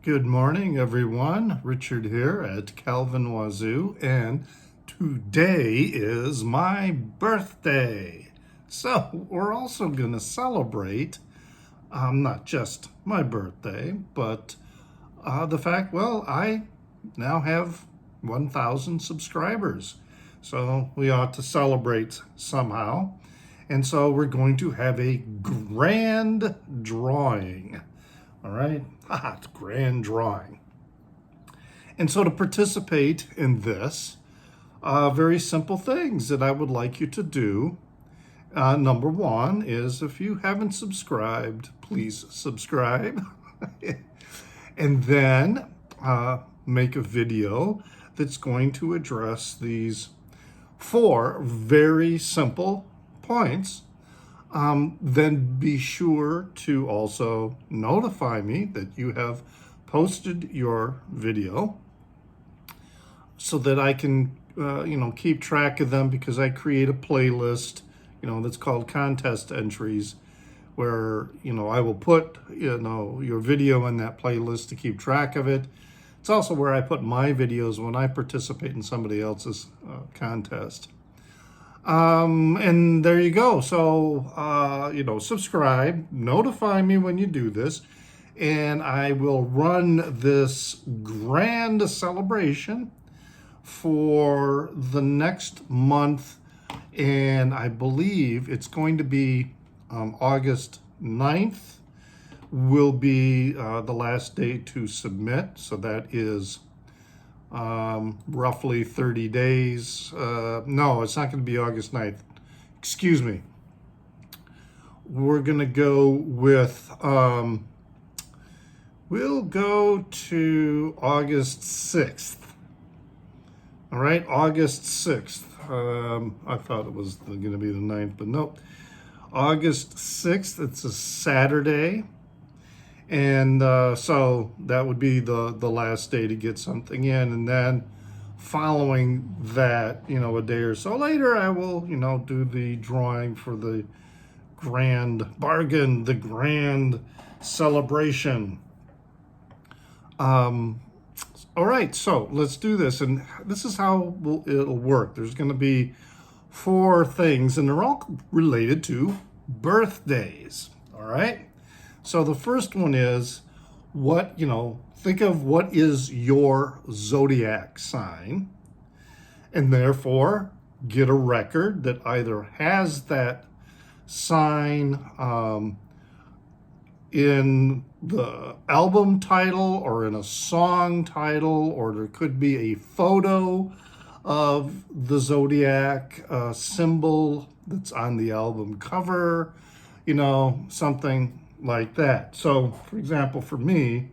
Good morning, everyone. Richard here at Calvin Wazoo, and today is my birthday. So we're also going to celebrate not just my birthday, but the fact, well, I now have 1,000 subscribers. So we ought to celebrate somehow. And so we're going to have a grand drawing. All right, it's grand drawing. And so to participate in this, very simple things that I would like you to do. Number one is, if you haven't subscribed, please subscribe. And then make a video that's going to address these 4 very simple points. Then be sure to also notify me that you have posted your video so that I can, keep track of them, because I create a playlist, that's called contest entries, where, I will put, your video in that playlist to keep track of it. It's also where I put my videos when I participate in somebody else's contest. And there you go. So, subscribe, notify me when you do this, and I will run this grand celebration for the next month. And I believe it's going to be August 9th will be the last day to submit. So that is roughly 30 days. No, it's not going to be August 9th. Excuse me. We're going to go with, we'll go to August 6th. All right, August 6th. I thought it was going to be the 9th, but nope. August 6th, it's a Saturday. And so that would be the last day to get something in. And then following that, a day or so later, I will, do the drawing for the grand bargain, the grand celebration. All right, so let's do this. And this is how it'll work. There's going to be 4 things, and they're all related to birthdays. All right. So the first one is think of what is your zodiac sign, and therefore get a record that either has that sign in the album title or in a song title, or there could be a photo of the zodiac symbol that's on the album cover, something like that. So, for example, for me,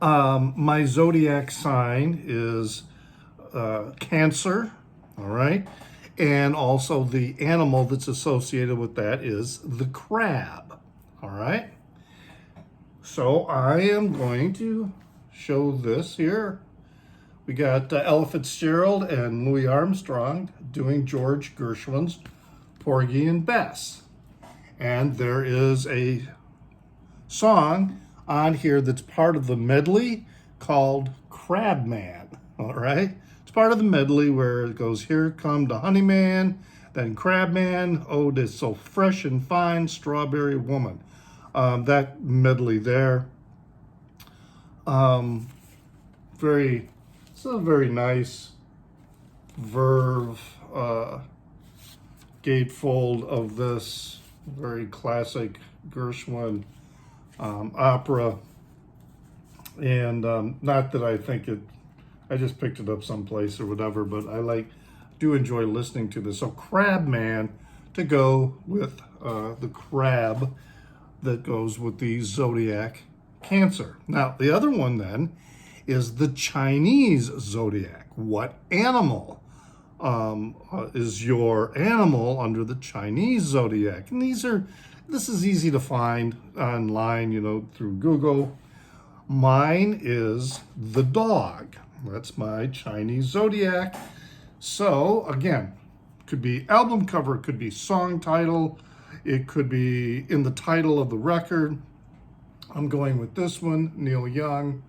my zodiac sign is Cancer, all right? And also the animal that's associated with that is the crab, all right? So I am going to show this here. We got Ella Fitzgerald and Louis Armstrong doing George Gershwin's Porgy and Bess. And there is a song on here that's part of the medley called Crabman, all right? It's part of the medley where it goes, "Here come the honeyman, then Crabman, oh, this so fresh and fine, strawberry woman." That medley there. It's a very nice verve gatefold of this very classic Gershwin opera. And not that I think I just picked it up someplace or whatever, but I do enjoy listening to this. So Crabman to go with the crab that goes with the zodiac Cancer. Now, the other one then is the Chinese zodiac. What animal is your animal under the Chinese zodiac? And this is easy to find online, through Google. Mine is the dog. That's my Chinese zodiac. So again, could be album cover, it could be song title, it could be in the title of the record. I'm going with this one, Neil Young.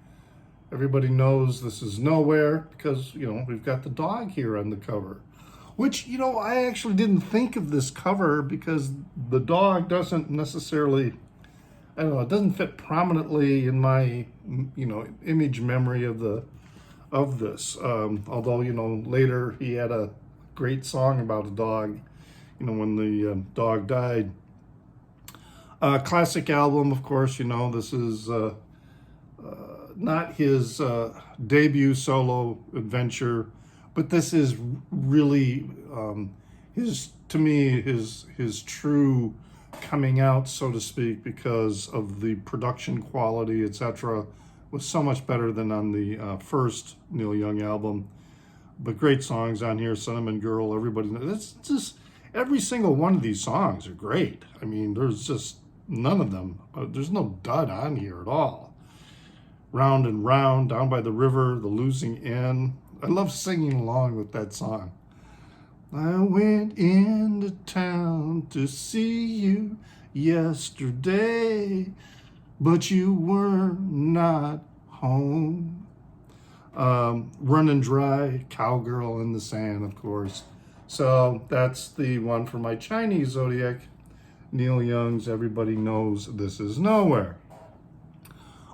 Everybody knows This Is Nowhere because, we've got the dog here on the cover. Which, I actually didn't think of this cover because the dog doesn't necessarily, I don't know, it doesn't fit prominently in my, image memory of this. Although, later he had a great song about a dog, when the dog died. Classic album, of course, this is not his debut solo adventure, but this is really his true coming out, so to speak, because of the production quality, etc. was so much better than on the first Neil Young album. But great songs on here, Cinnamon Girl, everybody knows. It's just, every single one of these songs are great. I mean, there's just none of them. There's no dud on here at all. Round and Round, Down by the River, The Losing End. I love singing along with that song. I went into town to see you yesterday, but you were not home. Running Dry, Cowgirl in the Sand, of course. So that's the one for my Chinese zodiac. Neil Young's Everybody Knows This Is Nowhere.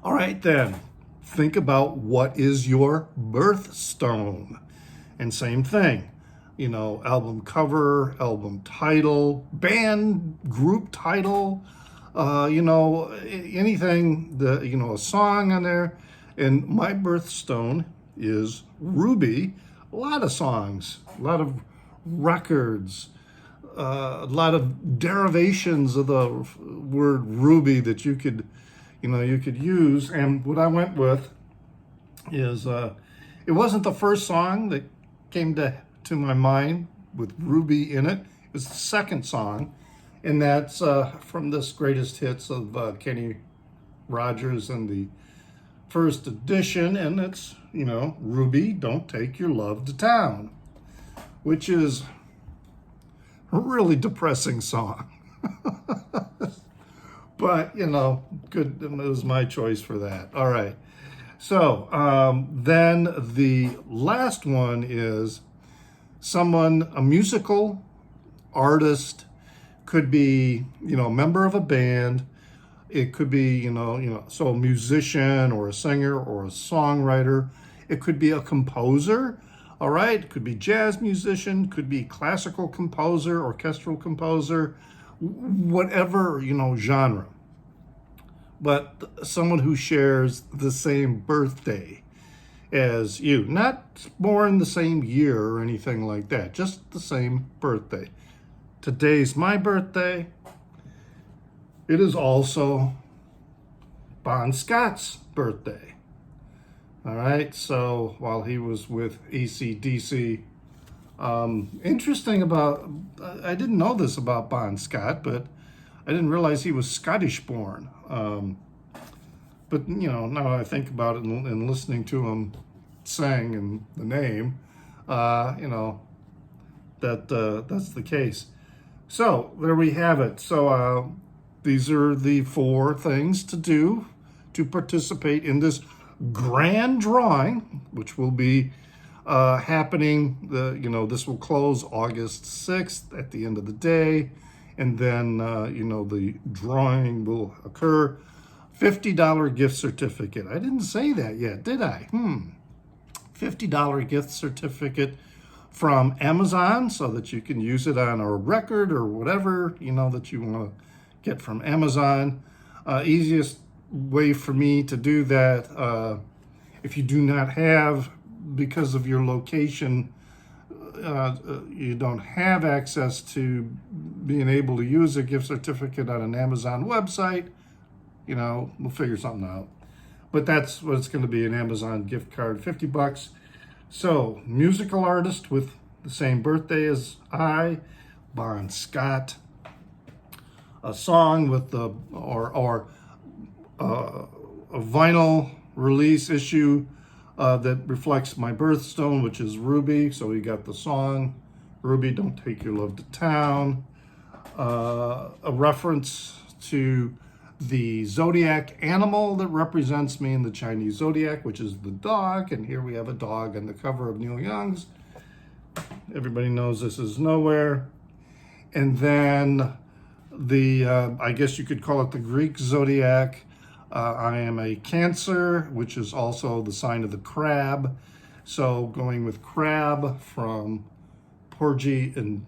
All right, then. Think about what is your birthstone. And same thing, album cover, album title, band group title, anything, a song on there. And my birthstone is Ruby. A lot of songs, a lot of records, a lot of derivations of the word Ruby that you could use. And what I went with is, it wasn't the first song that came to my mind with Ruby in it. It was the second song, and that's from this greatest hits of Kenny Rogers and the first edition, and it's, Ruby, Don't Take Your Love to Town, which is a really depressing song. But, good, it was my choice for that. All right. So then the last one is a musical artist, could be, a member of a band. It could be, so a musician or a singer or a songwriter. It could be a composer. All right. It could be jazz musician, could be classical composer, orchestral composer, whatever, genre. But someone who shares the same birthday as you, not born the same year or anything like that, just the same birthday. Today's my birthday. It is also Bon Scott's birthday. All right, so while he was with AC/DC, interesting about, I didn't know this about Bon Scott, but I didn't realize he was Scottish born. But, now I think about it and listening to him sing and the name, that's the case. So there we have it. So these are the 4 things to do to participate in this grand drawing, which will be happening. This will close August 6th at the end of the day. And then, the drawing will occur. $50 gift certificate. I didn't say that yet, did I? $50 gift certificate from Amazon so that you can use it on a record or whatever, that you want to get from Amazon. Easiest way for me to do that, if you do not have, because of your location, you don't have access to being able to use a gift certificate on an Amazon website, we'll figure something out. But that's what it's going to be, an Amazon gift card, $50. So, musical artist with the same birthday as I, Bon Scott. A song with a vinyl release issue that reflects my birthstone, which is Ruby. So we got the song, Ruby, Don't Take Your Love to Town. A reference to the zodiac animal that represents me in the Chinese zodiac, which is the dog. And here we have a dog on the cover of Neil Young's. Everybody knows this is Nowhere. And then the, I guess you could call it the Greek zodiac. I am a Cancer, which is also the sign of the crab. So going with crab from Porgy and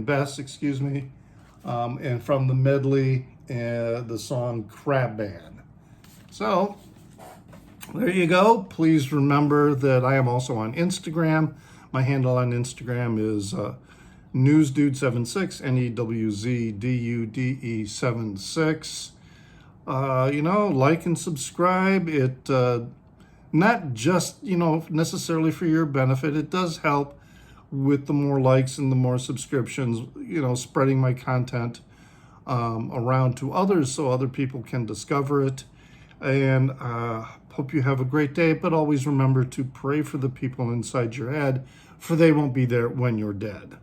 Bess, excuse me. And from the medley, the song Crabman. So there you go. Please remember that I am also on Instagram. My handle on Instagram is newsdude76, NEWZDUDE76. Like and subscribe. It not just, necessarily for your benefit. It does help with the more likes and the more subscriptions, spreading my content around to others so other people can discover it. And hope you have a great day, but always remember to pray for the people inside your head, for they won't be there when you're dead.